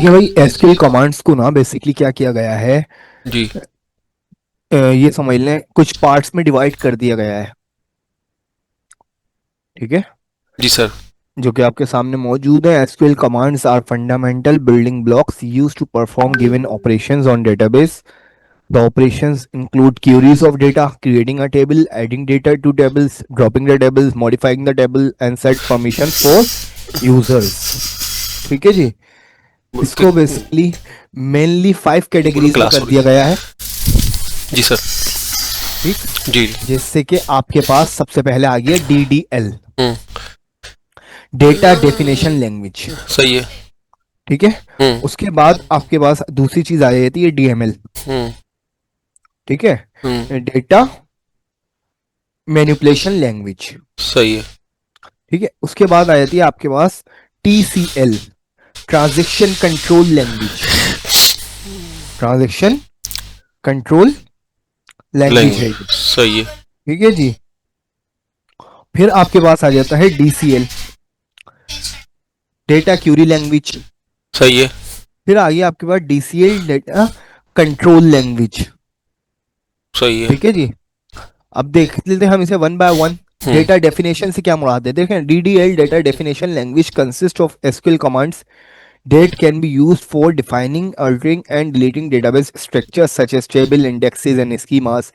देखिए भाई, SQL commands को ना बेसिकली क्या किया गया है, जी ये समझ लें कुछ पार्ट्स में डिवाइड कर दिया गया है। ठीक है, जी सर। जो कि आपके सामने मौजूद है। SQL commands are fundamental building blocks used to perform given operations on database. The operations include queries of data, creating a table, adding data to tables, dropping the tables, modifying the table, and set permissions for users. ठीक है जी। इसको basically mainly 5 categories में class कर हो दिया रही गया है। जी सर। ठीक, जी। जिससे कि आपके पास सबसे पहले आ गया DDL, hmm. Data definition language. सही है। ठीक है, हम्म। उसके बाद आपके पास दूसरी चीज आ जाती है DML। हम्म। ठीक है, हम्म। Data manipulation language. सही है। ठीक है, उसके बाद आ जाती है आपके पास TCL, transaction control language. Transaction control language है ये। सही है। ठीक है जी। फिर आपके पास आ जाता है DCL, डेटा क्यूरी लैंग्वेज। सही है। फिर आ गया आपके पास DCL, डेटा कंट्रोल लैंग्वेज। सही है। ठीक है जी। अब देख लेते हैं हम इसे one by one. Data definition से क्या मुराद है, देखें। DDL, data definition language, consist of SQL commands that can be used for defining, altering, and deleting database structures such as table, indexes, and schemas.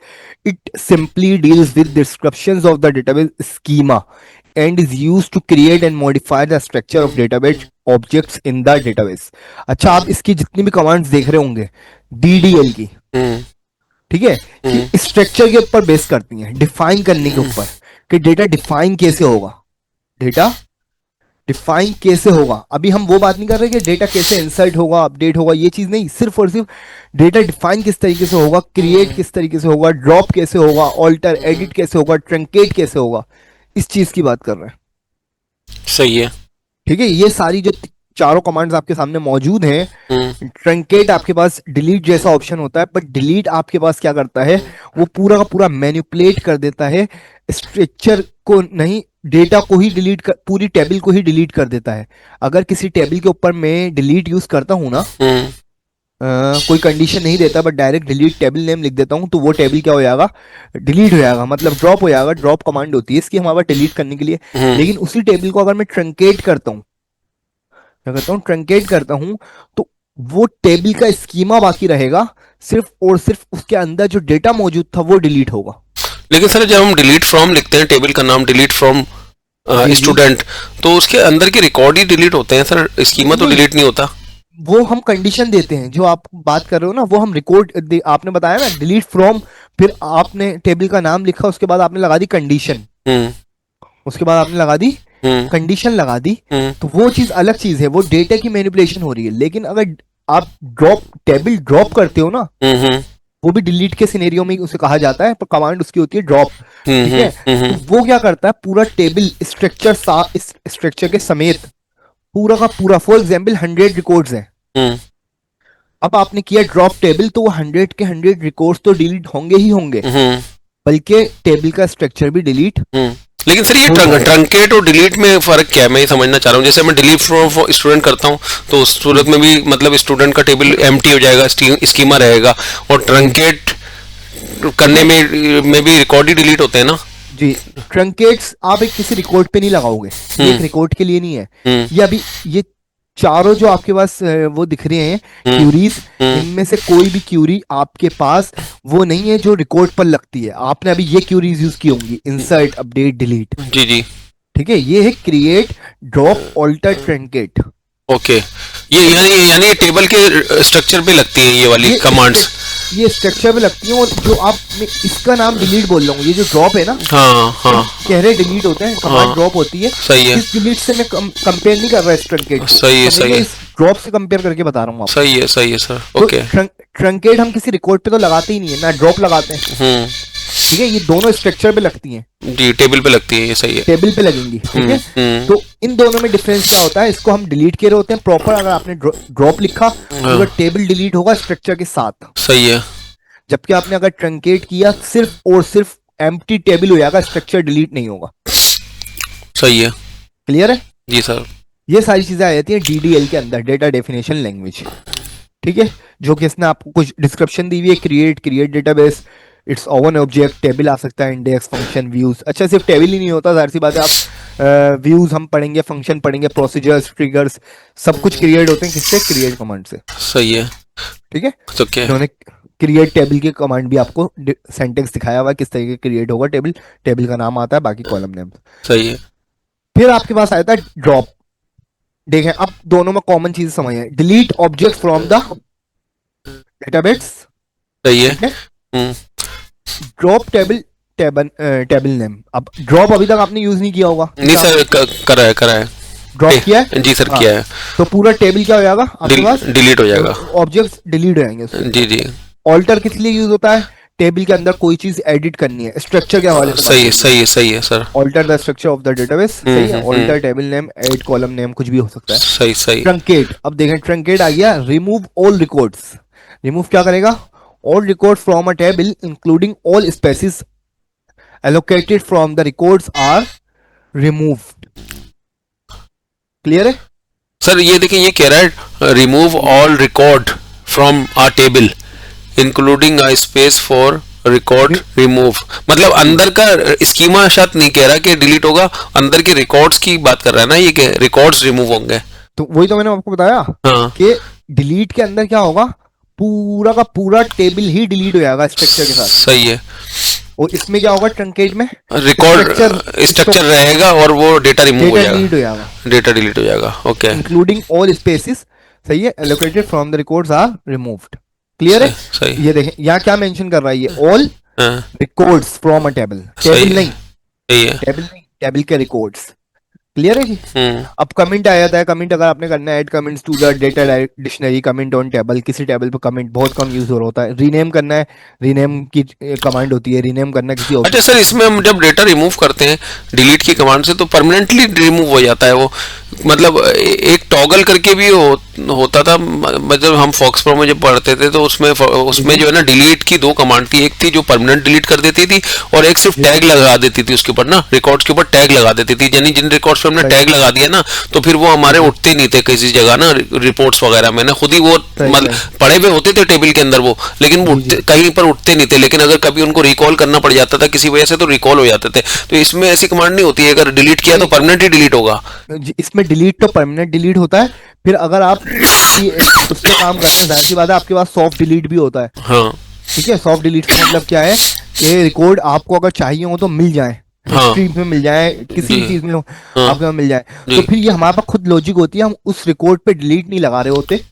It simply deals with descriptions of the database schema and is used to create and modify the structure of database objects in the database. अच्छा, आप इसकी जितनी भी commands देख रहे होंगे DDL की, ठीक है, कि स्ट्रक्चर के ऊपर बेस करती हैं, डिफाइन करने के ऊपर कि डेटा डिफाइन कैसे होगा। डेटा डिफाइन कैसे होगा। अभी हम वो बात नहीं कर रहे कि डेटा कैसे इंसर्ट होगा, अपडेट होगा, ये चीज नहीं। सिर्फ और सिर्फ डेटा डिफाइन किस तरीके से होगा, क्रिएट किस तरीके से होगा, ड्रॉप कैसे होगा, ऑल्टर एडिट कैसे होगा, ट्रंकेट कैसे होगा, इस चीज की बात कर रहे हैं। सही है। ठीक है, ये सारी जो चारों कमांड्स आपके सामने मौजूद हैं। ट्रंकेट आपके पास डिलीट जैसा ऑप्शन होता है, बट डिलीट आपके पास क्या करता है, वो पूरा का पूरा मैनिपुलेट कर देता है, स्ट्रक्चर को नहीं, डेटा को ही डिलीट कर, पूरी टेबल को ही डिलीट कर देता है। अगर किसी टेबल के ऊपर मैं डिलीट यूज करता हूं ना, कोई कंडीशन नहीं देता, but direct delete table name लिख देता हूं, तो वो टेबल क्या हो जाएगा, डिलीट हो जाएगा, मतलब ड्रॉप हो जाएगा। ड्रॉप कमांड होती है इसकी हमारे पास डिलीट करने के लिए। लेकिन उसी टेबल को अगर मैं ट्रंकेट करता हूं, क्या करता हूं, ट्रंकेट करता हूं, तो वो टेबल का स्कीमा बाकी रहेगा, सिर्फ और सिर्फ उसके अंदर जो डेटा मौजूद था वो डिलीट होगा। लेकिन सर जब हम डिलीट फ्रॉम लिखते हैं, टेबल का नाम डिलीट फ्रॉम स्टूडेंट, तो उसके अंदर के रिकॉर्ड ही डिलीट होते हैं सर, स्कीमा तो डिलीट नहीं होता। वो हम कंडीशन देते हैं, जो आप बात कर रहे हो ना, वो हम रिकॉर्ड, आपने बताया ना डिलीट फ्रॉम, फिर आपने टेबल का नाम लिखा, उसके बाद आपने लगा दी कंडीशन, उसके बाद आपने लगा दी कंडीशन लगा दी, तो वो चीज अलग चीज है, वो डेटा की मैनिपुलेशन हो रही है। लेकिन अगर आप टेबल ड्रॉप करते हो ना, वो भी डिलीट के सिनेरियो में उसे कहा जाता है, पर कमांड उसकी होती है ड्रॉप। ठीक है, तो वो क्या करता है, पूरा टेबल स्ट्रक्चर के समेत पूरा का पूरा, फॉर एग्जाम्पल 100 रिकॉर्ड्स हैं, अब आपने किया ड्रॉप टेबल, तो वो 100 के 100 रिकॉर्ड्स तो डिलीट होंगे ही होंगे, बल्कि टेबल का स्ट्रक्चर भी डिलीट। लेकिन सर ये ट्रंकेट और डिलीट में फर्क क्या है, मैं ये समझना चाह रहा हूँ। जैसे मैं डिलीट फ्रॉम स्टूडेंट करता हूँ, तो उस सूरत में भी मतलब स्टूडेंट का टेबल एम्प्टी हो जाएगा, स्कीमा रहेगा, और ट्रंकेट करने में भी रिकॉर्ड ही डिलीट होते हैं ना जी। ट्रंकेट्स आप एक किसी रिकॉर्ड पे नहीं लगाओगे, एक रिकॉर्ड के लिए नहीं है ये। अभी ये चारों जो आपके पास वो दिख रहे हैं क्यूरीज, इनमें से कोई भी क्यूरी आपके पास वो नहीं है जो रिकॉर्ड पर लगती है। आपने अभी ये क्यूरीज यूज की होंगी, इंसर्ट, अपडेट, डिलीट। जी जी। ठीक है, ये है create, drop, alter, truncate. Okay, ये यानी टेबल के स्ट्रक्चर पे लगती है ये वाली कमांड्स, ये स्ट्रक्चर पे लगती हैं। और जो आप, मैं इसका नाम डिलीट बोल रहा हूँ, ये जो ड्रॉप है ना, हाँ कह रहे डिलीट होते हैं, कमांड ड्रॉप होती है। सही है। इस डिलीट से मैं कंपेयर नहीं कर रहा ट्रंकेट को, सही है, सही है, ड्रॉप से कंपेयर करके बता रहा हूँ आपको। सही है सर। ओके, ट्रंकेट हम किसी रिकॉर्ड पे तो लगाते ही नहीं है ना, ड्रॉप लगाते हैं। ठीक है, ये दोनों स्ट्रक्चर पे लगती हैं जी, टेबल पे लगती है, ये सही है, टेबल पे लगेंगी। ठीक है, तो इन दोनों में डिफरेंस क्या होता है, इसको हम डिलीट के रहे होते हैं प्रॉपर। अगर आपने ड्रॉप लिखा तो टेबल डिलीट होगा स्ट्रक्चर के साथ, सही है। जबकि आपने अगर ट्रंकेट किया, सिर्फ और सिर्फ एम्प्टी टेबल हो जाएगा, स्ट्रक्चर डिलीट नहीं होगा। सही है, क्लियर है जी सर। ये सारी चीजें आ जाती हैं डीडीएल के अंदर, डेटा डेफिनेशन लैंग्वेज। ठीक है, जो कि इसने आपको कुछ डिस्क्रिप्शन दी हुई है, create database, it's own object, table आ सकता है, इंडेक्स, फंक्शन, व्यूज। अच्छा, सिर्फ टेबल ही नहीं होता, जाहिर सी बात है, आप व्यूज हम पढ़ेंगे, फंक्शन पढ़ेंगे, प्रोसीजर्स, ट्रिगर्स, सब कुछ क्रिएट होते हैं किससे? क्रिएट कमांड से। सही है। ठीक है, तो क्या है? इन्होंने क्रिएट टेबल की कमांड भी आपको सेंटेक्स दिखाया हुआ है किस तरीके क्रिएट होगा टेबल, टेबल का नाम आता है, बाकी कॉलम नेम। सही है। फिर आपके पास आता है ड्रॉप। देखें, अब दोनों में कॉमन चीज समझिए, delete object from the database. सही है। ठीक है, hmm. Drop table, table name. अब ड्रॉप अभी तक आपने यूज नहीं किया होगा, नहीं सर, करा है, करा है। ड्रॉप किया है। जी सर, हाँ, किया है। तो पूरा टेबल क्या हो जाएगा आपके पास? डिलीट हो जाएगा। ऑब्जेक्ट्स डिलीट हो जाएंगे उसके। जी जी। ऑल्टर किस लिए यूज होता है? टेबल के अंदर कोई चीज एडिट करनी है, स्ट्रक्चर के हवाले से सही है, सही है, सही है sir. Alter the structure of the database. सही है, alter table name, add column name, कुछ भी हो सकता है। सही सही। ट्रंकेट, अब देखें ट्रंकेट आ गया, रिमूव ऑल रिकॉर्ड्स। रिमूव क्या करेगा? All record from a table including all spaces allocated from the records are removed। Clear है? सर ये देखिए, ये कह रहा है remove all record from a table including a space for record remove. मतलब अंदर का स्कीमा शायद नहीं कह रहा कि डिलीट होगा, अंदर के रिकॉर्ड्स की बात कर रहा है ना, ये कि रिकॉर्ड्स रिमूव होंगे। तो वही तो मैंने आपको बताया हाँ। कि डिलीट के अंदर क्या होगा, पूरा का पूरा टेबल ही डिलीट हो जाएगा स्ट्रक्चर के साथ। सही है। और इसमें क्या होगा? ट्रंकेट में रिकॉर्ड स्ट्रक्चर रहेगा और वो डेटा रिमूव हो डेटा डिलीट हो जाएगा, जाएगा, डेटा डिलीट हो जाएगा। ओके। Including all spaces. सही है, allocated from the records are removed. Clear है? सही। ये देखें यहाँ क्या मेंशन कर रहा है, ये ऑल हाँ, रिकॉर्ड्स फ्रॉम अ टेबल। सही टेबल है, नहीं, सही है। टेबल नहीं, टेबल के रिकॉर्ड्स। क्लियर है जी? हम्म। अब कमेंट आ जाता है, कमेंट अगर आपने करना है, add comments to the data dictionary, comment on table. किसी टेबल पे कमेंट बहुत कम यूज हो रहा होता है। रीनेम करना है, रीनेम की कमांड होती है, रीनेम करना है किसी अच्छा ऑब्जेक्ट। सर, इसमें हम जब डेटा रिमूव करते हैं डिलीट की कमांड से, तो परमानेंटली रिमूव हो जाता है वो? मतलब एक टॉगल करके भी होता था, मतलब हम फॉक्स प्रो में जब पढ़ते थे तो उसमें जो है ना, डिलीट की दो कमांड थी। एक थी जो परमानेंट डिलीट कर देती थी, और एक सिर्फ टैग लगा देती थी उसके ऊपर ना, रिकॉर्ड्स के ऊपर टैग लगा देती थी। यानी जिन रिकॉर्ड्स पे हमने टैग लगा दिया ना, तो फिर वो हमारे उठते नहीं थे किसी जगह ना, रिपोर्ट्स वगैरह में ना, खुद ही वो मतलब पड़े हुए होते थे टेबल के अंदर वो, लेकिन वो कहीं पर उठते नहीं थे। लेकिन अगर कभी उनको रिकॉल करना पड़ जाता था किसी वजह से, तो रिकॉल हो जाते थे। तो इसमें ऐसी कमांड नहीं होती है, अगर डिलीट किया तो परमानेंट ही डिलीट होगा? इसमें डिलीट तो परमानेंट डिलीट होता है। फिर अगर आप उस पर काम करते हैं, जाहिर सी बात है आपके पास सॉफ्ट डिलीट भी होता है। हाँ। ठीक है, सॉफ्ट डिलीट का मतलब क्या है कि रिकॉर्ड आपको अगर चाहिए हो तो मिल जाए, हाँ। हिस्ट्री में मिल जाए, किसी भी जी। चीज में हो, हाँ। आपके पास मिल जाए। जी। तो फिर ये हमारे पास खुद लॉजिक होती है, हम उस रिकॉर्ड पे डिलीट नहीं लगा रहे होते।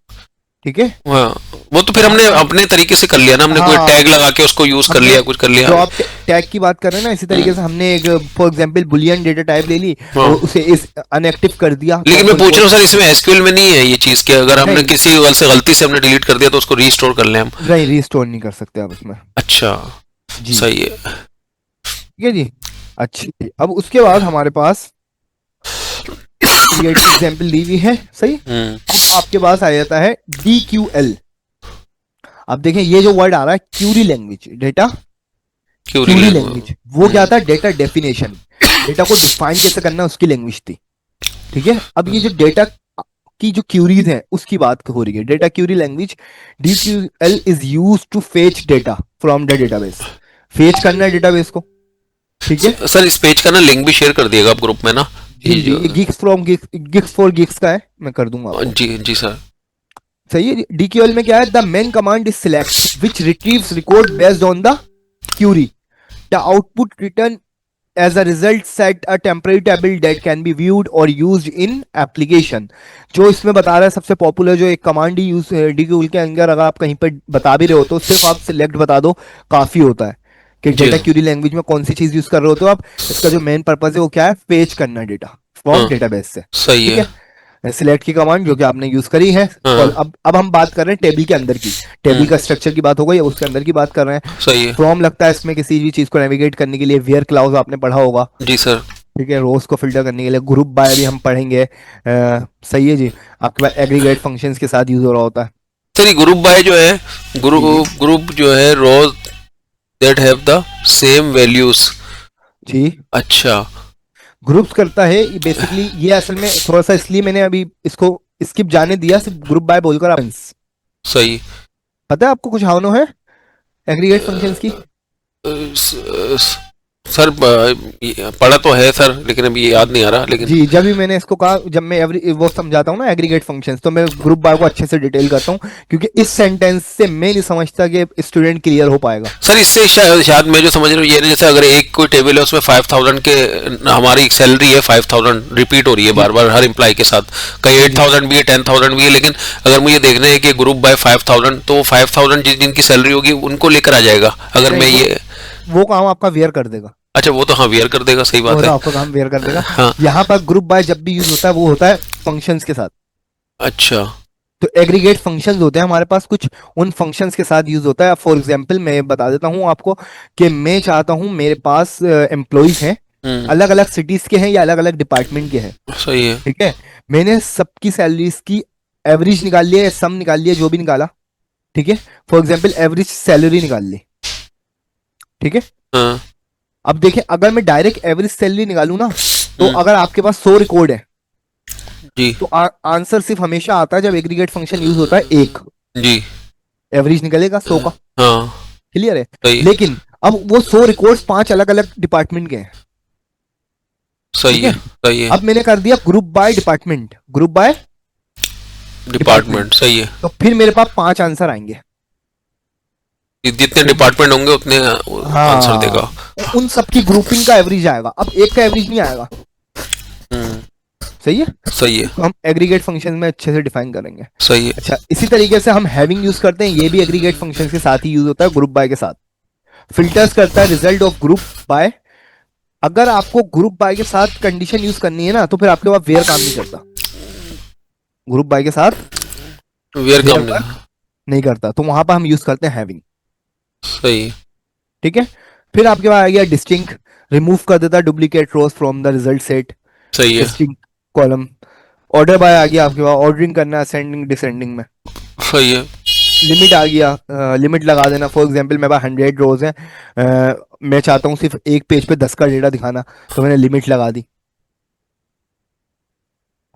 ठीक है, हाँ, वो तो फिर हमने अपने तरीके से कर लिया ना, हमने कोई हाँ, टैग लगा के उसको यूज कर लिया, कुछ कर लिया। जो आप टैग की बात कर रहे हैं ना, इसी तरीके से हमने एक for example Boolean data type ले ली हाँ। और उसे इस अनएक्टिव कर दिया। लेकिन मैं पूछ रहा हूँ सर, इसमें एसक्यूएल में नहीं है ये चीज कि अगर हमने नहीं। किसी से गलती से हमने डिलीट कर दिया तो उसको रीस्टोर कर लें हम? नहीं, रिस्टोर नहीं कर सकते आप इसमें। अच्छा, जी, सही है। ठीक है जी। अच्छी, अब उसके बाद हमारे पास एग्जाम्पल दी हुई है। सही, अब आपके पास आ जाता है DQL। अब देखें ये जो वर्ड आ रहा है Curie language, data query language, वो क्या था? डेटा डेफिनेशन, डेटा को डिफाइन कैसे करना है उसकी लैंग्वेज थी। ठीक है, अब ये जो डेटा की जो क्यूरीज हैं उसकी बात हो रही है। Data query language DQL is used to fetch data from the database. Fetch करना है डेटाबेस को। ठीक है सर, इस पेज का ना लिंक भी शेयर कर दिएगा आप ग्रुप में ना? जी, gigs from gigs for gigs का है, मैं कर दूंगा आपको। जी जी सर। सही है। DQL में क्या है? The main command is select which retrieves record based on the query. The output return as a result set a temporary table that can be viewed or used in application। जो इसमें बता रहा है सबसे popular जो एक command ही use DQL के अंदर, अगर आप कहीं पर बता भी रहे हो तो सिर्फ आप सिलेक्ट बता दो, काफी होता है कि डेटा क्यूरी लैंग्वेज में कौन सी चीज यूज कर रहे हो। तो आप इसका जो मेन पर्पज है वो क्या है? फेच करना डेटा फ्रॉम डेटाबेस से। सही है। सिलेक्ट की कमांड जो कि आपने यूज करी है। अब हम बात कर रहे हैं टेबल के अंदर की, टेबल का स्ट्रक्चर की बात हो गई, उसके अंदर की बात कर रहे हैं। सही है। फ्रॉम लगता है इसमें किसी भी चीज को नेविगेट करने के लिए। वेयर क्लाउज आपने पढ़ा होगा। जी सर। ठीक है, रोज को फिल्टर करने के लिए। ग्रुप बाय भी हम पढ़ेंगे। सही है जी, आपके पास एग्रीगेट फंक्शंस के साथ यूज हो रहा होता है। सर, ये ग्रुप बाय जो है, ग्रुप जो है rows that have the same values. जी, अच्छा, ग्रुप्स करता है बेसिकली। ये असल में थोड़ा सा इसलिए मैंने अभी इसको स्किप जाने दिया, सिर्फ ग्रुप बाय बोलकर आप सही। पता है आपको कुछ हावनो है एग्रीगेट फंक्शंस की? सर पढ़ा तो है सर, लेकिन अभी याद नहीं आ रहा, लेकिन जी, जब भी मैंने इसको कहा, जब मैं एवरी वो समझाता हूँ ना एग्रीगेट फंक्शंस, तो मैं ग्रुप बाय को अच्छे से डिटेल करता हूँ, क्योंकि इस सेंटेंस से मैं नहीं समझता कि स्टूडेंट क्लियर हो पाएगा। सर इससे शायद मैं जो समझ रहा हूँ ये ना, जैसे अगर एक कोई टेबल है उसमें 5000 के, हमारी सैलरी है 5000 रिपीट हो रही है बार बार हर एम्प्लॉय के साथ, कहीं 8000 भी है 10000 भी है, लेकिन अगर मुझे देखना है कि ग्रुप बाय 5000, तो 5000 जिनकी सैलरी होगी उनको लेकर आ जाएगा अगर मैं नहीं, ये। वो काम आपका वेयर कर देगा। अच्छा वो तो हाँ वेयर कर देगा, सही वो बात तो है। आपका काम वेयर कर देगा। हाँ। यहाँ पर ग्रुप बाय जब भी यूज होता है वो होता है फंक्शंस के साथ। अच्छा। तो एग्रीगेट फंक्शंस होते हैं हमारे पास कुछ, उन फंक्शंस के साथ यूज होता है। फॉर एग्जांपल मैं बता देता हूँ आपको कि मैं चाहता हूँ मेरे पास एम्प्लॉइज हैं, अलग अलग सिटीज के हैं या अलग अलग डिपार्टमेंट के हैं, सही है। ठीक है। मैंने सबकी सैलरीज की एवरेज निकाल लिया या सम निकाल लिया, जो भी निकाला, ठीक है। फॉर एग्जांपल एवरेज सैलरी निकाल ली, ठीक है। हाँ। अब देखें, अगर मैं डायरेक्ट एवरेज सैलरी निकालूं ना, तो हम्म, अगर आपके पास 100 रिकॉर्ड है, जी तो आंसर सिर्फ हमेशा आता है जब एग्रीगेट फंक्शन यूज होता है एक, जी। एवरेज निकलेगा 100 का। हाँ। क्लियर है? सही लेकिन अब वो 100 रिकॉर्ड्स 5 अलग अलग डिपार्टमेंट के हैं, सही ठीक है। है। सही है। अब मैंने कर दिया group by department, group by department, department सही है। तो फिर मेरे पास 5 आंसर आएंगे। जितने डिपार्टमेंट होंगे उतने आंसर हाँ, देगा। उन सबकी ग्रुपिंग का एवरेज आएगा, अब एक का एवरेज नहीं आएगा। हम्म, सही है? सही है। इसको हम एग्रीगेट फंक्शन में अच्छे से डिफाइन करेंगे। सही है। अच्छा, इसी तरीके से हम हैविंग यूज करते हैं, ये भी एग्रीगेट फंक्शन के साथ ही यूज होता है, ग्रुप बाय के साथ। फिल्टर्स करता है रिजल्ट ऑफ ग्रुप बाय। अगर आपको ग्रुप बाय के साथ कंडीशन यूज करनी है ना, तो फिर आपके पास वेयर काम नहीं करता। ग्रुप बाय के साथ वेयर वेयर कम वर्क नहीं। नहीं करता, तो वहां पर हम यूज करते हैं हैविंग, सही है। ठीक है। फिर आपके पास आ गया डिस्टिंक्ट, रिमूव कर देता है duplicate rows from the result set, सही है। Distinct column. ऑर्डर बाय आ गया आपके पास, ऑर्डरिंग करना है असेंडिंग डिसेंडिंग में। सही है। लिमिट आ गया, लिमिट लगा देना। फॉर एग्जांपल मेरे पास 100 रोज हैं, मैं चाहता हूँ सिर्फ एक पेज पे 10 का डेटा दिखाना, तो मैंने लिमिट लगा दी,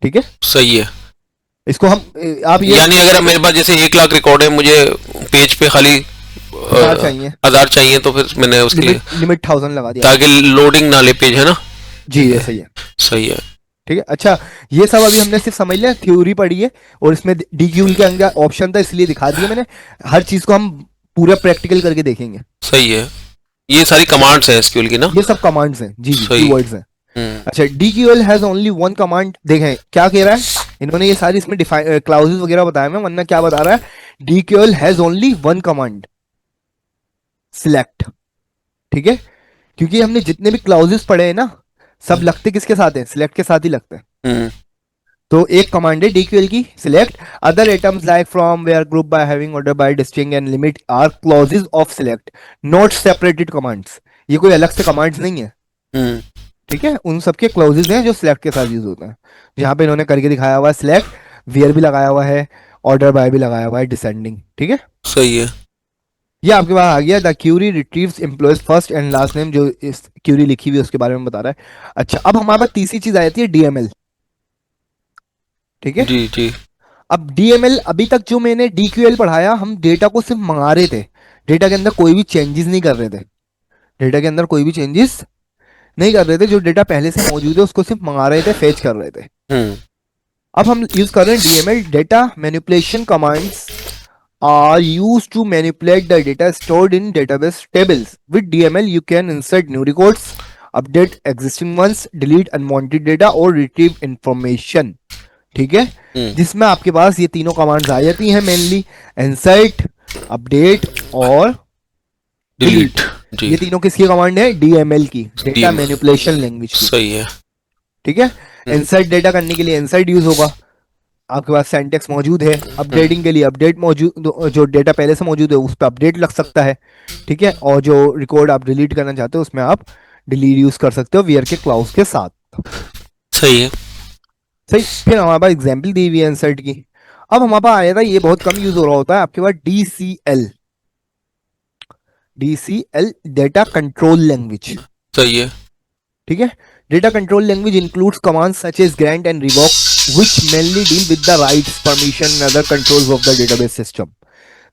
ठीक है। सही है। इसको हम आप ये यानी अगर मेरे पास जैसे 1 लाख रिकॉर्ड है, मुझे पेज पे खाली 1000 चाहिए, 1000 चाहिए, तो फिर मैंने उसकी लिमिट लिमिट 1000 लगा दिया ताकि लोडिंग ना ले पेज, है ना। जी, ये सही है, सही है। ठीक है। अच्छा, ये सब अभी हमने सिर्फ समझ लिया, थ्योरी पढ़ी है, और इसमें डीक्यूएल के अंदर ऑप्शन था इसलिए दिखा दिया मैंने। हर चीज को हम पूरा प्रैक्टिकल करके देखेंगे। सही है। ये सारी कमांड्स हैं एसक्यूएल की ना। ये सब कमांड्स हैं, जी जी, सही। कीवर्ड्स हैं। अच्छा, डीक्यूएल हैज ओनली वन कमांड। देखें क्या कह रहा है, इन्होंने ये सारी इसमें डिफाइन क्लाउजेस वगैरह बताया मैं, वरना क्या बता रहा है, DQL has only one command, select, ठीक है। क्योंकि हमने जितने भी क्लाउजेस पढ़े हैं ना, सब लगते किसके साथ हैं, सिलेक्ट के साथ ही लगते हैं। हम्म, तो एक कमांड है डीक्यूएल की, select. Other items like from, where, group by, having, order by, distinct and limit are clauses of select, not separated commands. ये कोई अलग से कमांड्स नहीं है, हम्म, ठीक है। उन सबके क्लॉजेस हैं जो सिलेक्ट के साथ यूज होते हैं। यहाँ पे इन्होंने करके दिखाया हुआ है सिलेक्ट, वेयर भी लगाया हुआ है, ऑर्डर बाय भी लगाया हुआ है, डिसेंडिंग, ठीक है। सही है। ये आपके पास आ गया, the query retrieves employees first and last name, जो इस क्यूरी लिखी हुई है उसके बारे में बता रहा है। अच्छा, अब हमारे पास तीसरी चीज आ जाती है डीएमएल, ठीक है। जी जी। अब डीएमएल, अभी तक जो मैंने डीक्यूएल पढ़ाया, हम डेटा को सिर्फ मंगा रहे थे, डेटा के अंदर कोई भी चेंजेस नहीं कर रहे थे, डेटा के अंदर कोई भी चेंजेस नहीं कर रहे थे, जो डेटा पहले से मौजूद है उसको सिर्फ मंगा रहे थे, फेच कर रहे थे। हम्म, अब हम यूज कर रहे हैं DML, data manipulation commands are used to manipulate the data stored in database tables. With DML, you can insert new records, update existing ones, delete unwanted data और retrieve information, ठीक है। जिसमें आपके पास ये तीनों कमांड्स आ जाती हैं मेनली, इंसर्ट, अपडेट और डिलीट। जी। ये तीनों किसकी कमांड है, डीएमएल की, डेटा DML मैनिपुलेशन लैंग्वेज की, सही है। ठीक है। इंसर्ट डेटा करने के लिए इंसर्ट यूज होगा, आपके पास सिंटैक्स मौजूद है। अपडेटिंग के लिए अपडेट मौजूद, जो डेटा पहले से मौजूद है उस पर अपडेट लग सकता है, ठीक है। और जो रिकॉर्ड आप डिलीट करना चाहते हो उसमें आप डिलीट यूज कर सकते हो वेयर के क्लाउज के साथ। सही है। सही। फिर हमारे पास एग्जाम्पल दी हुई है इंसर्ट की। अब हमारे पास आया था, ये बहुत कम यूज हो रहा होता है आपके पास, DCL, DCL data control language, सही है। ठीक है। Data control language includes commands such as grant and revoke, which mainly deal with the rights, permission, and other controls of the database system.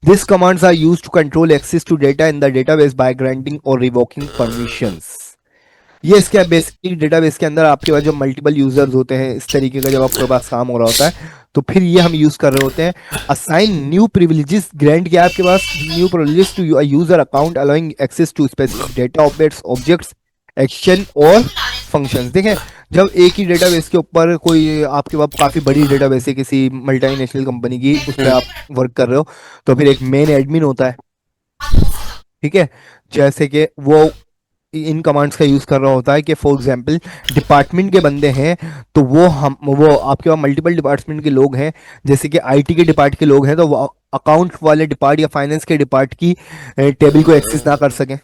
These commands are used to control access to data in the database by granting or revoking permissions. ये इसके basically database के अंदर आपके पास जो multiple users होते हैं, इस तरीके का जब आपके पास काम हो रहा होता है, तो फिर ये हम यूज कर रहे होते हैं. असाइन न्यू प्रिविलेजेस, ग्रांट किया आपके पास new privileges to user account allowing access to specific data objects action और फंक्शंस. देखें, जब एक ही डेटाबेस के ऊपर कोई आपके पास काफी बड़ी डेटाबेस है किसी मल्टीनेशनल कंपनी की, उस पर आप वर्क कर रहे हो, तो फिर एक मेन एडमिन होता है, ठीक है, जैसे कि वो इन कमांड्स का यूज कर रहा होता है कि फॉर एग्जांपल डिपार्टमेंट के बंदे हैं, तो वो आपके पास मल्टीपल डिपार्टमेंट के लोग हैं, जैसे कि आईटी के डिपार्ट के लोग हैं, तो वो अकाउंट वाले डिपार्ट या फाइनेंस के डिपार्ट की टेबल को एक्सेस ना कर सकें.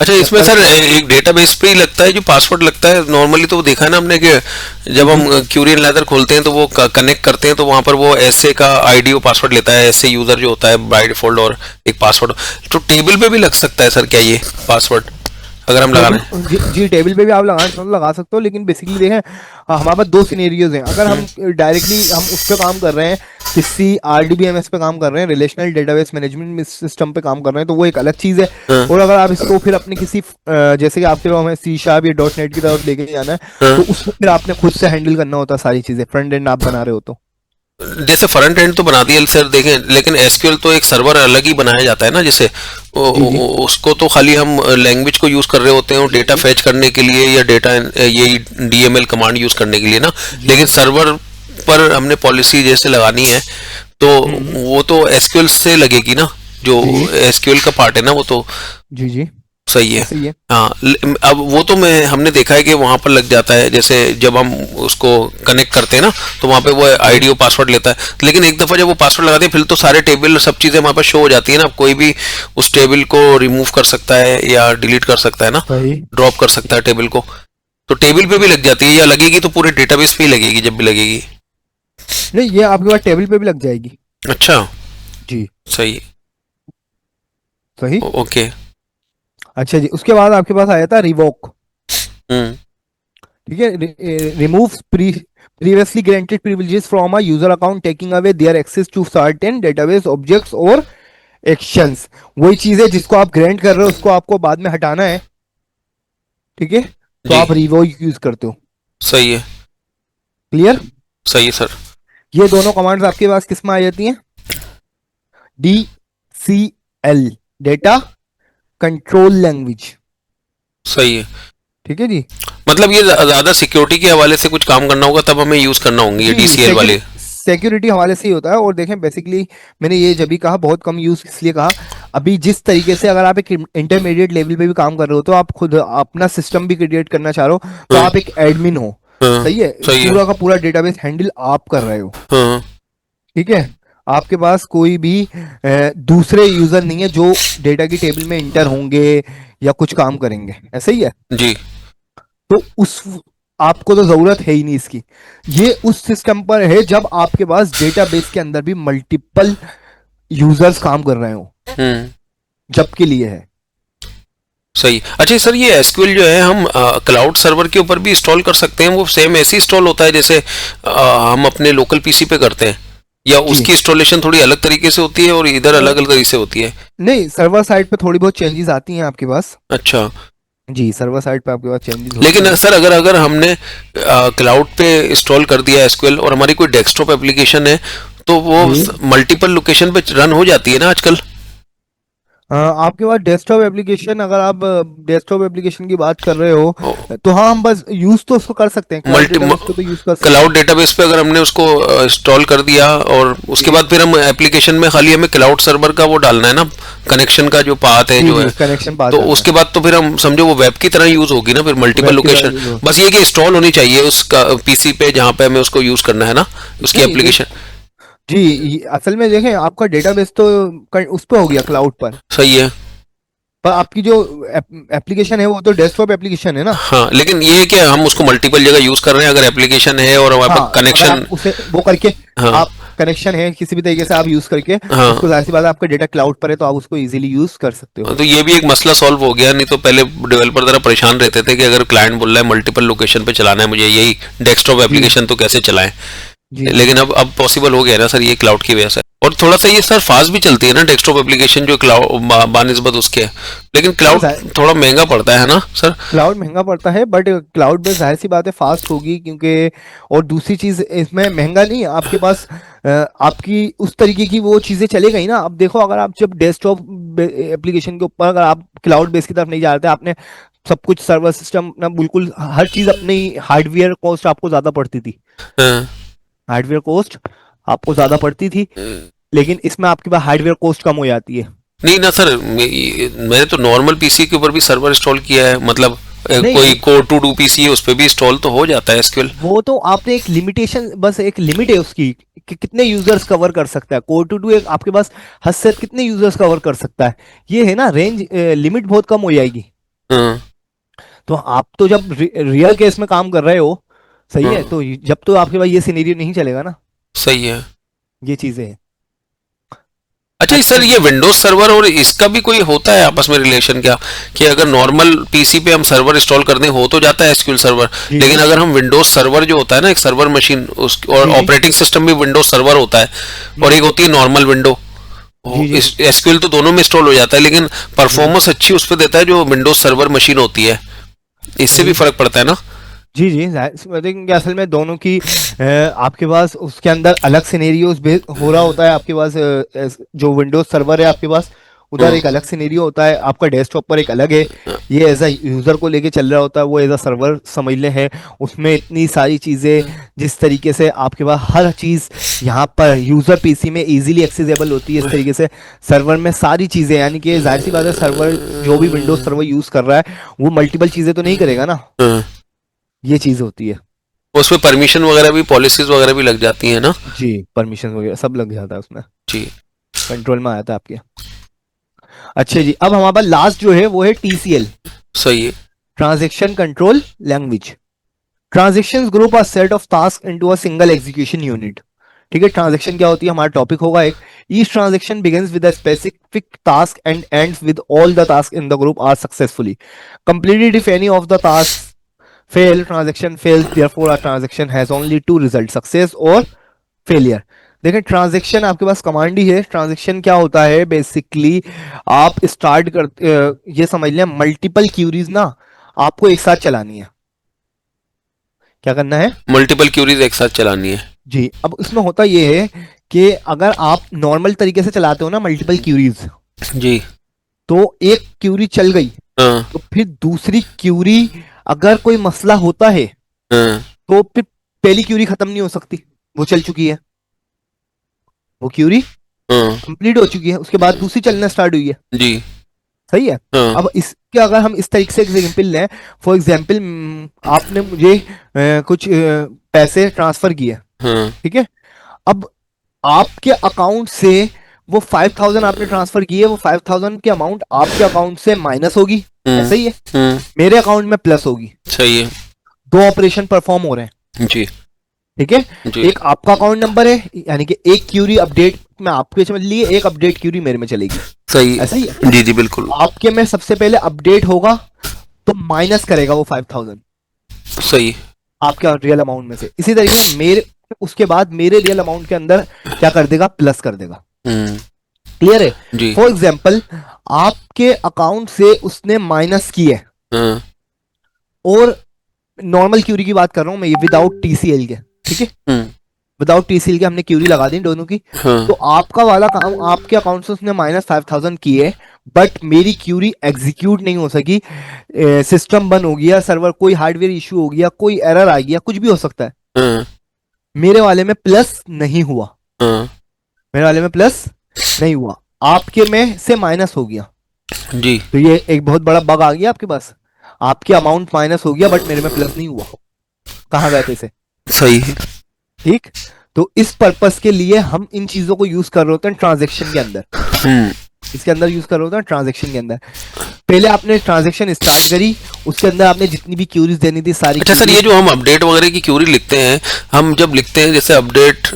अच्छा, इसमें सर एक डेटाबेस पे ही लगता है जो पासवर्ड लगता है नॉर्मली, तो वो देखा है ना हमने कि जब हम क्यूरियन लेदर खोलते हैं तो वो कनेक्ट करते हैं तो वहां पर वो ऐसे का आईडी और पासवर्ड लेता है, ऐसे यूजर जो होता है बाय डिफॉल्ट, और एक पासवर्ड. तो टेबल पे भी लग सकता है सर क्या ये पासवर्ड अगर हम लगा रहे हैं? जी टेबल पे भी आप लगा सकते हो, लेकिन बेसिकली देखें हमारे पास दो सिनेरियोज हैं. अगर हम डायरेक्टली हम उस पर काम कर रहे हैं, किसी आरडीबीएमएस पे काम कर रहे हैं, रिलेशनल डेटाबेस मैनेजमेंट सिस्टम पे काम कर रहे हैं, तो वो एक अलग चीज है. और अगर आप इसको फिर अपने किसी जैसे कि आपके पास हमें सी शार्प या डॉट नेट की तरफ लेके जाना है, तो उसमें फिर आपने खुद से हैंडल करना होता है सारी चीजें, फ्रंट एंड आप बना रहे हो तो. जैसे फ्रंट एंड तो बना दिया सर, देखें, लेकिन एसक्यूएल तो एक सर्वर अलग ही बनाया जाता है ना, जैसे उसको तो खाली हम लैंग्वेज को यूज कर रहे होते हैं और डेटा फैच करने के लिए या डेटा यही डीएमएल कमांड यूज करने के लिए ना, लेकिन सर्वर पर हमने पॉलिसी जैसे लगानी है तो वो तो एसक्यूएल से लगेगी ना, जो एसक्यूएल का पार्ट है ना वो तो. जी सही है. सही है. हाँ, अब वो तो हमने देखा है कि वहां पर लग जाता है, जैसे जब हम उसको कनेक्ट करते हैं ना तो वहां पे वो आईडी और पासवर्ड लेता है, लेकिन एक दफा जब वो पासवर्ड लगाते हैं फिर तो सारे टेबल सब चीजें हमारे पास शो हो जाती है ना. अब कोई भी उस टेबल को रिमूव कर सकता है या डिलीट कर सकता है ना, ड्रॉप कर सकता है टेबल को. तो टेबल पे भी लग जाती है या लगेगी तो पूरे डेटाबेस पे ही लगेगी जब भी लगेगी? नहीं, ये आपके पास टेबल पे भी लग जाएगी. अच्छा जी, सही. सही. ओके. अच्छा जी, उसके बाद आपके पास आया था रिवोक. ठीक है, remove previously granted privileges from a user account, taking away their access to certain database objects और actions. वही चीज है जिसको आप ग्रांट कर रहे हो, उसको आपको बाद में हटाना है, ठीक है, तो आप रिवोक यूज करते हो. सही है. क्लियर? सही है सर. ये दोनों कमांड्स आपके पास किस में आ जाती हैं? DCL, data control language. सही है. ठीक है जी. मतलब ये ज्यादा सिक्योरिटी के हवाले से कुछ काम करना होगा तब हमें यूज करना होंगे ये डीसीएल वाले. सिक्योरिटी हवाले से ही होता है. और देखें बेसिकली मैंने ये जब भी कहा बहुत कम यूज इसलिए कहा, अभी जिस तरीके से अगर आप एक इंटरमीडिएट लेवल पे भी काम कर रहे हो तो आप खुद अपना सिस्टम भी क्रिएट करना चाह रहे हो, तो आप एक एडमिन हो. सही है. पूरा का पूरा डेटाबेस हैंडल आप कर रहे हो. ठीक है, आपके पास कोई भी दूसरे यूजर नहीं है जो डेटा की टेबल में इंटर होंगे या कुछ काम करेंगे. ऐसा ही है जी. तो उस आपको तो जरूरत है ही नहीं इसकी. ये उस सिस्टम पर है जब आपके पास डेटाबेस के अंदर भी मल्टीपल यूजर्स काम कर रहे हो, जब के लिए है. सही. अच्छा सर, ये एसक्यूएल जो है हम क्लाउड सर्वर के ऊपर भी इंस्टॉल कर सकते हैं? वो सेम ऐसे इंस्टॉल होता है जैसे हम अपने लोकल पीसी पे करते हैं, या उसकी इंस्टॉलेशन थोड़ी अलग तरीके से होती है और इधर अलग अलग तरीके से होती है? नहीं, सर्वर साइड पे थोड़ी बहुत चेंजेस आती हैं आपके पास. अच्छा जी, सर्वर साइड पे आपके पास चेंजेस. लेकिन सर अगर हमने क्लाउड पे इंस्टॉल कर दिया एसक्यूएल और हमारी कोई डेस्कटॉप एप्लीकेशन है तो वो मल्टीपल लोकेशन पे रन हो जाती है ना आजकल? आपके पास डेस्कटॉप एप्लीकेशन, अगर आप डेस्कटॉप एप्लीकेशन की बात कर रहे हो तो हाँ, हम बस यूज तो उसको कर सकते हैं. क्लाउड डेटाबेस पे अगर हमने उसको इंस्टॉल कर दिया और उसके बाद फिर हम एप्लीकेशन में खाली हमें क्लाउड सर्वर का वो डालना है ना, कनेक्शन का जो पाथ है जो है कनेक्शन पाथ, तो उसके बाद तो फिर हम समझो वो वेब की तरह यूज होगी ना फिर मल्टीपल लोकेशन. बस ये कि इंस्टॉल होनी चाहिए उसका पीसी पे जहाँ पे हमें उसको यूज करना है ना, उसकी एप्लीकेशन. जी, असल में देखें आपका डेटाबेस तो उस पर हो गया क्लाउड पर. सही है. पर आपकी जो एप्लीकेशन है वो तो डेस्कटॉप एप्लीकेशन है ना. हाँ, लेकिन ये है कि हम उसको मल्टीपल जगह यूज कर रहे हैं. अगर एप्लीकेशन है और हमारे पास कनेक्शन उसे वो करके आप कनेक्शन है किसी भी तरीके से आप यूज करके हाँ। उसको, जाहिर सी बात है आपका डेटा क्लाउड पर है तो आप उसको इजीली यूज कर सकते हो। तो ये भी एक मसला सॉल्व हो गया, नहीं तो पहले डेवलपर जरा परेशान रहते थे कि अगर क्लाइंट बोल रहा है मल्टीपल लोकेशन पे चलाना है मुझे यही डेस्कटॉप एप्लीकेशन, तो कैसे चलाएं। जी लेकिन अब पॉसिबल हो गया ना सर, ये क्लाउड की वजह से। और थोड़ा सा ये सर फास्ट भी चलती है ना डेस्कटॉप एप्लीकेशन जो क्लाउड बानिस्बत उसके, लेकिन क्लाउड थोड़ा महंगा पड़ता है ना सर। क्लाउड महंगा पड़ता है, बट क्लाउड में जाहिर सी बात है फास्ट होगी, क्योंकि और दूसरी चीज इसमें महंगा नहीं है, आपके पास आपकी उस तरीके की वो चीजें चलेगा ही ना। अब देखो अगर आप जब डेस्कटॉप एप्लीकेशन के ऊपर अगर आप क्लाउड बेस की तरफ नहीं जा रहे थे, आपने सब कुछ सर्वर सिस्टम अपना बिल्कुल हर चीज अपनी हार्डवेयर कॉस्ट आपको ज्यादा पड़ती थी, हाँ। हार्डवेयर कॉस्ट आपको ज्यादा पड़ती थी, लेकिन इसमें आपके पास हार्डवेयर कॉस्ट कम हो जाती है। नहीं ना सर, मैंने तो नॉर्मल पीसी के ऊपर भी सर्वर इंस्टॉल किया है, मतलब नहीं, कोई कोर टू डू पीसी है उस पर भी इंस्टॉल तो हो जाता है एसक्यूएल। वो तो आपने एक लिमिटेशन, बस एक लिमिट है उसकी कि कितने यूजर्स कवर कर सकता है। कोर टू डू एक आपके पास हद से कितने यूजर्स कवर कर सकता है, ये है ना रेंज, लिमिट बहुत कम हो जाएगी। हाँ। तो आप तो जब रियल केस में काम कर रहे हो, सही है, हाँ। तो जब तो आपके पास ये सिनेरियो नहीं चलेगा ना, सही है। ये चीजें हैं। अच्छा अच्छा सर, ये विंडोज सर्वर और इसका भी कोई होता है आपस में रिलेशन क्या, कि अगर नॉर्मल पीसी पे हम सर्वर इंस्टॉल कर दें हो तो जाता है एसक्यूएल सर्वर, जी लेकिन जी अगर हम विंडोज सर्वर जो होता है ना, एक सर्वर मशीन उस और जी जी ऑपरेटिंग सिस्टम भी विंडोज सर्वर होता है, और एक होती है नॉर्मल विंडो, जी जी एसक्यूएल तो दोनों में इंस्टॉल हो जाता है, लेकिन जी परफॉर्मेंस अच्छी उस पर देता है जो विंडोज सर्वर मशीन होती है, इससे भी जी फर्क पड़ता है ना। जी जी I think कि असल में दोनों की आपके पास उसके अंदर अलग सिनेरियोज हो रहा होता है। आपके पास जो विंडोज सर्वर है आपके पास उधर हम्म। एक अलग सिनेरियो होता है, आपका डेस्कटॉप पर एक अलग है। ये एज अ यूजर को लेके चल रहा होता है, वो एज अ सर्वर समझ ले है। उसमें इतनी सारी चीजें, जिस तरीके से आपके पास हर चीज यहाँ पर यूजर पीसी में इजीली एक्सेसिबल होती है, इस तरीके से सर्वर में सारी चीजें, यानी कि जाहिर सी बात है सर्वर जो भी विंडोज सर्वर यूज कर रहा है वो मल्टीपल चीजें तो नहीं करेगा ना, हाँ। ये चीज होती है। उसमें परमिशन वगैरह भी, पॉलिसीज वगैरह भी लग जाती है ना। जी परमिशन वगैरह सब लग जाता है उसमें, जी। कंट्रोल में आता है आपके। अच्छा जी, अब हमारे पास लास्ट जो है वो है टीसीएल, सही है। Transaction control language. Transactions group a set of task into a single execution unit. ठीक है, ट्रांजैक्शन क्या होती है, हमारा टॉपिक होगा एक। Each transaction begins with a specific task and ends with all the task in the group are successfully completed. If any of the task fail, transaction fails, therefore a transaction has only two results, success और failure। देखें transaction आपके पास command ही है। Transaction क्या होता है basically, आप start कर ये समझ लें मल्टीपल क्यूरीज ना आपको एक साथ चलानी है। क्या करना है, मल्टीपल क्यूरीज एक साथ चलानी है। जी। अब इसमें होता ये है कि अगर आप नॉर्मल तरीके से चलाते हो ना मल्टीपल क्यूरीज, जी। तो एक क्यूरी चल गई हाँ। तो फिर दूसरी क्यूरी अगर कोई मसला होता है हाँ। तो फिर पहली क्यूरी खत्म नहीं हो सकती, वो चल चुकी है, वो क्यूरी हाँ। कंप्लीट हो चुकी है, उसके बाद दूसरी चलना स्टार्ट हुई है। जी। सही है। हाँ। अब इसके अगर हम इस तरीके से एग्जांपल लें, फॉर एग्जांपल आपने मुझे कुछ पैसे ट्रांसफर किए, हाँ। ठीक है। अब आपके अकाउंट से वो 5000 आपने ट्रांसफर किए, वो 5000 की अमाउंट आपके अकाउंट से माइनस होगी, ऐसा ही है। मेरे अकाउंट में प्लस होगी। सही है। दो ऑपरेशन परफॉर्म हो रहे हैं, जी। ठीक है। जी। एक आपका अकाउंट नंबर है, यानी कि एक क्यूरी अपडेट में आपके चल लिए, एक अपडेट क्यूरी मेरे में चलेगी, सही। ऐसा ही है। जी जी बिल्कुल। आपके में सबसे पहले अपडेट होगा तो माइनस करेगा वो 5000 सही। आपके रियल अमाउंट में से। इसी तरीके से मेरे उसके बाद मेरे रियल अमाउंट के अंदर क्या कर देगा, प्लस कर देगा। क्लियर है। जी। फॉर एग्जाम्पल आपके अकाउंट से उसने माइनस की है, हाँ। और नॉर्मल क्यूरी की बात कर रहा हूं मैं, ये विदाउट टीसीएल के, ठीक है। विदाउट टीसीएल के हमने क्यूरी लगा दी दोनों की। हाँ। तो आपका वाला काम, आपके अकाउंट से उसने -5000 की है, बट मेरी क्यूरी एग्जीक्यूट नहीं हो सकी, सिस्टम बंद हो गया, सर्वर कोई हार्डवेयर इशू हो गया, कोई एरर आ गया, कुछ भी हो सकता है। हाँ। मेरे वाले में प्लस नहीं हुआ, हाँ। मेरे वाले में प्लस नहीं हुआ, आपके में से माइनस हो गया। जी। तो ये एक बहुत बड़ा बग आ गया आपके पास, आपके अमाउंट माइनस हो गया बट मेरे में प्लस नहीं हुआ, कहाँ गए पैसे। सही है। ठीक, तो इस पर्पस के लिए हम इन चीजों को यूज कर रहे होते हैं ट्रांजैक्शन के अंदर। इसके अंदर यूज कर रहे होते हैं ट्रांजैक्शन के अंदर। पहले आपने ट्रांजैक्शन स्टार्ट करी, उसके अंदर आपने जितनी भी क्यूरीज देनी थी सारी। अच्छा सर, ये जो हम अपडेट वगैरह की क्यूरी लिखते हैं, हम जब लिखते हैं जैसे अपडेट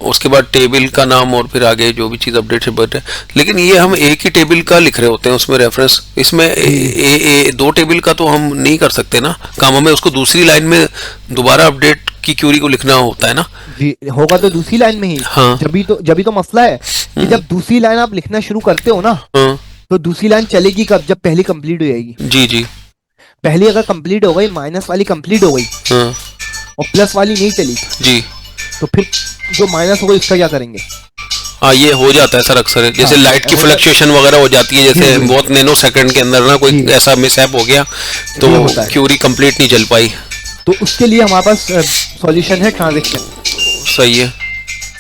उसके बाद टेबल का नाम और फिर आगे जो भी चीज़ अपडेट है बट लेकिन ये हम एक ही टेबल का लिख रहे होते हैं उसमें रेफरेंस इसमें दो टेबल का तो हम नहीं कर सकते ना काम हमें उसको दूसरी लाइन में दोबारा अपडेट की क्यूरी को लिखना होता है ना। जी होगा तो दूसरी लाइन में ही। हाँ। जब भी तो मसला है कि जब दूसरी लाइन आप लिखना शुरू करते हो ना हाँ। तो दूसरी लाइन चलेगी कब, जब पहली कंप्लीट हो जाएगी। जी जी। पहली अगर कंप्लीट हो गई, माइनस वाली कंप्लीट हो गई हाँ। और प्लस वाली नहीं चली जी। तो फिर जो माइनस हो गई उसका क्या करेंगे? हाँ ये हो जाता है सर अक्सर जैसे हाँ, लाइट की होता- फ्लक्चुएशन वगैरह हो जाती है जैसे जी, जी। बहुत नैनो सेकंड के अंदर ना कोई जी। ऐसा मिसहैप हो गया तो ये होता है। क्यूरी कंप्लीट नहीं चल पाई। तो उसके लिए हमारे पास सॉल्यूशन है ट्रांजैक्शन। सही है।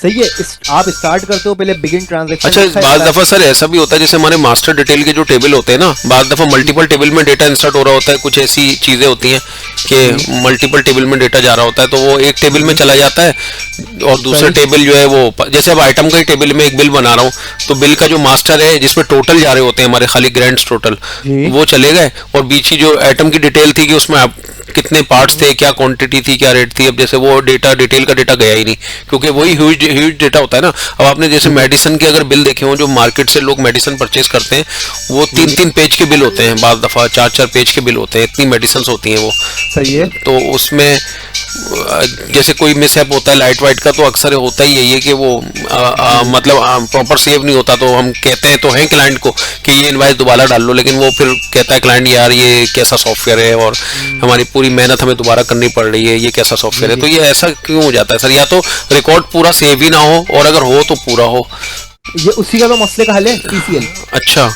सही है। आप स्टार्ट करते हो पहले बिगिन ट्रांजैक्शन। अच्छा बाज दफा सर ऐसा भी होता है जैसे हमारे मास्टर डिटेल के जो टेबल होते हैं ना बाज दफा मल्टीपल टेबल में डेटा इंसर्ट हो रहा होता है कुछ ऐसी चीजें होती हैं कि मल्टीपल टेबल में डेटा जा रहा होता है तो वो एक टेबल में चला जाता है और दूसरा टेबल जो है वो जैसे अब आइटम का ही टेबल में एक बिल बना रहा हूँ तो बिल का जो मास्टर है जिसमें टोटल जा रहे होते हैं हमारे खाली ग्रैंड टोटल जी। वो चले गए और बीच की जो आइटम की डिटेल थी कि उसमें आप कितने पार्ट्स थे क्या क्वांटिटी थी क्या रेट थी अब जैसे वो डेटा डिटेल का डेटा गया ही नहीं क्योंकि वही ह्यूज ह्यूज डेटा होता है ना। अब आपने जैसे मेडिसिन के अगर बिल देखे हो जो मार्केट से लोग मेडिसिन परचेज करते हैं वो 3-3 पेज के बिल होते हैं बार दफा 4-4 पेज के बिल होते हैं इतनी मेडिसिन होती हैं वो। सही है। तो उसमें जैसे कोई मिसहैप होता है लाइट वाइट का तो अक्सर होता ही यही है कि वो मतलब प्रॉपर सेव नहीं होता तो हम कहते हैं तो हैं क्लाइंट को कि ये इनवाइस दोबारा डाल लो लेकिन वो फिर कहता है क्लाइंट यार ये कैसा सॉफ्टवेयर है और हमारी पूरी मेहनत हमें दोबारा करनी पड़ रही है ये कैसा सॉफ्टवेयर है। तो ये ऐसा क्यों हो जाता है सर या तो रिकॉर्ड पूरा सेव ही ना हो और अगर हो तो पूरा हो। ये उसी का तो मसले का हल है टीसीएल। अच्छा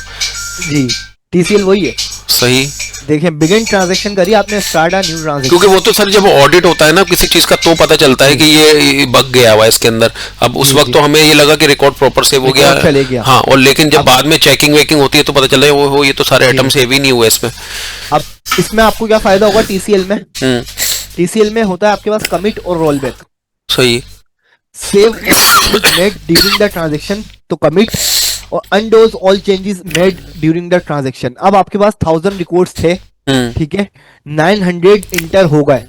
जी टीसीएल वही है। सही। देखिए बिगिन ट्रांजैक्शन करी आपने, स्टार्ट अ न्यू ट्रांजैक्शन। क्योंकि वो तो सर जब ऑडिट होता है ना किसी चीज का तो पता चलता है कि ये बग गया हुआ है इसके अंदर। अब उस वक्त तो हमें ये लगा कि रिकॉर्ड प्रॉपर सेव हो गया चले गया। हाँ और लेकिन जब बाद में चेकिंग वेकिंग होती है तो पता चल रहा है वो ये तो सारे आइटम सेव ही नहीं हुए इसमें। अब इसमें आपको क्या फायदा होगा टीसीएल में? टीसीएल में होता है आपके पास कमिट और रोल बैक। सही। Save made during the transaction तो कमिट और undoes all changes made during the transaction. अब आपके पास 1000 रिकॉर्ड्स थे, ठीक है, 900 इंटर हो गए,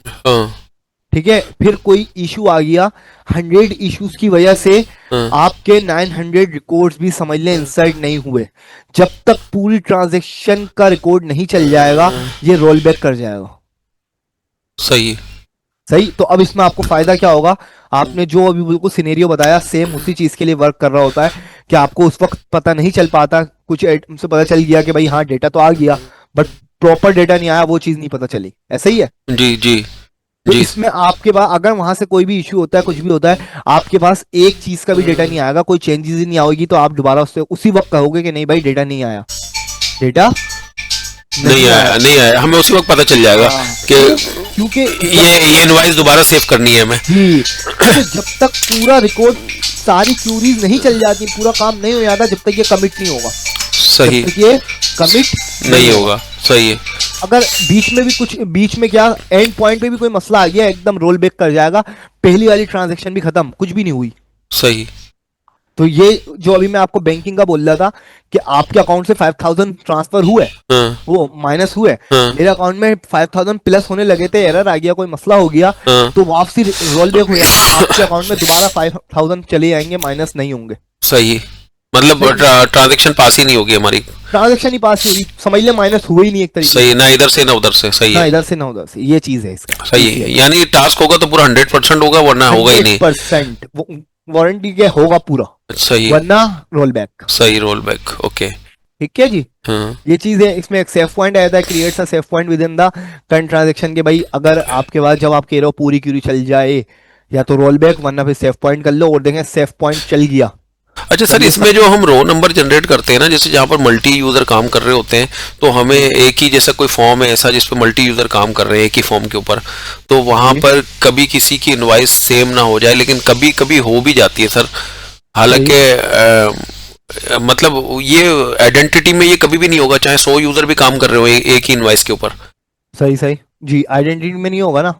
ठीक है, फिर कोई इशू आ गया 100 इश्यूज की वजह से आपके 900 रिकॉर्ड्स भी समझ लें इंसर्ट नहीं हुए। जब तक पूरी ट्रांजैक्शन का रिकॉर्ड नहीं चल जाएगा ये रोल बैक कर जाएगा। सही। सही। तो अब इसमें आपको फायदा क्या होगा? आपने जो अभी बिल्कुल सिनेरियो बताया सेम उसी चीज के लिए वर्क कर रहा होता है कि आपको उस वक्त पता नहीं चल पाता, कुछ से पता चल गया कि भाई हाँ डेटा तो आ गया बट प्रॉपर डेटा नहीं आया, वो चीज नहीं पता चली। ऐसा ही है। जी जी तो इसमें आपके पास अगर वहां से कोई भी इश्यू होता है कुछ भी होता है आपके पास एक चीज का भी डेटा नहीं आएगा, कोई चेंजेस ही नहीं आएगी तो आप दोबारा उससे उसी वक्त कहोगे कि नहीं भाई डेटा नहीं आया, डेटा नहीं आया हमें उसी वक्त पता चल जाएगा कि क्योंकि ये इनवाइस दोबारा सेव करनी है हमें। जब तक पूरा रिकॉर्ड सारी क्यूरीज नहीं चल जाती, पूरा काम नहीं हो जाता, जब तक ये कमिट नहीं होगा। सही। जब तक ये कमिट नहीं होगा। सही है। अगर बीच में भी कुछ बीच में क्या एंड पॉइंट पे भी कोई मसला आ गया एकदम रोल बैक कर जाएगा, पहली वाली ट्रांजैक्शन भी खत्म, कुछ भी नहीं हुई। सही। तो ये जो अभी मैं आपको बैंकिंग का बोल रहा था कि आपके अकाउंट से 5000 ट्रांसफर हुए, वो माइनस हुए, मेरे अकाउंट में 5000 प्लस होने लगे थे, एरर आ गया, कोई मसला हो गया तो वापसी रोल बैक हो जाएगा, आपके अकाउंट में दोबारा 5000 चले जाएंगे, माइनस नहीं होंगे। सही। मतलब ट्रांजैक्शन पास ही नहीं होगी हमारी, ट्रांजैक्शन ही पास नहीं होगी, समझ ले माइनस हुआ ही नहीं एक तरीके। सही। ना इधर से ना उधर से। सही ना है। इधर से ना उधर से, ये चीज है इसका। सही है। यानी टास्क होगा तो पूरा 100% होगा वरना होगा ही नहीं। 100% वारंटी के होगा पूरा। सही। वरना रोल बैक। सही। Roll back. ओके। ठीक है जी। ये चीज है। इसमें एक सेफ पॉइंट आया था, creates a safe point with in the current transaction के भाई अगर आपके पास जब आप कह रहे हो पूरी क्यूरी चल जाए या तो रोल बैक वरना फिर सेफ पॉइंट कर लो और देखें सेफ पॉइंट चल गया। अच्छा सर इसमें जो हम रो नंबर जनरेट करते हैं ना जैसे जहाँ पर मल्टी यूजर काम कर रहे होते हैं तो हमें एक ही जैसा कोई फॉर्म है ऐसा जिस पे मल्टी यूजर काम कर रहे हैं एक ही फॉर्म के ऊपर, तो वहां पर कभी किसी की इनवाइस सेम ना हो जाए लेकिन कभी कभी हो भी जाती है सर। हालांकि मतलब ये आइडेंटिटी में ये कभी भी नहीं होगा चाहे 100 यूजर भी काम कर रहे हो एक ही इनवाइस के ऊपर। सही सही जी। आइडेंटिटी में नहीं होगा ना।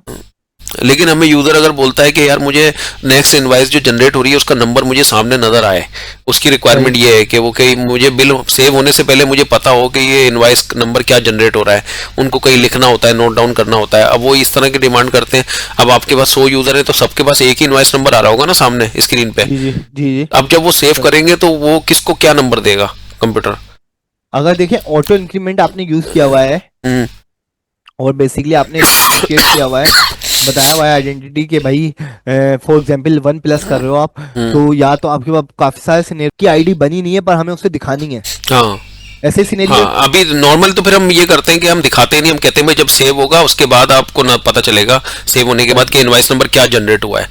लेकिन हमें यूजर अगर बोलता है कि यार मुझे नेक्स्ट इनवाइस जो जनरेट हो रही है उसका नंबर मुझे सामने नजर आए, उसकी रिक्वायरमेंट सही ये है कि वो कहीं मुझे बिल सेव होने से पहले मुझे पता हो कि ये इनवाइस नंबर क्या जनरेट हो रहा है, उनको कहीं लिखना होता है, नोट डाउन करना होता है। अब वो इस तरह की डिमांड करते हैं। अब आपके पास 100 यूजर है तो सबके पास एक ही इनवाइस नंबर आ रहा होगा ना सामने स्क्रीन पे। जी जी जी जी। अब जब वो सेव करेंगे तो वो किसको क्या नंबर देगा कंप्यूटर? अगर देखें ऑटो इंक्रीमेंट आपने यूज किया हुआ है हम्म और बेसिकली आपने डिफरेंशिएट किया हुआ है, बताया हुआ है आइडेंटिटी के भाई फॉर एग्जांपल 1+ कर रहे हो आप, तो या तो आपके पास काफी सारे सिनेरियो की आईडी बनी नहीं है पर हमें उसे दिखानी है, हाँ ऐसे सिनेरियो। हाँ, अभी नॉर्मल तो फिर हम ये करते हैं कि हम दिखाते ही नहीं, हम कहते हैं भाई जब सेव होगा उसके बाद आपको ना पता चलेगा सेव होने के बाद कि इनवाइस नंबर क्या जनरेट हुआ है।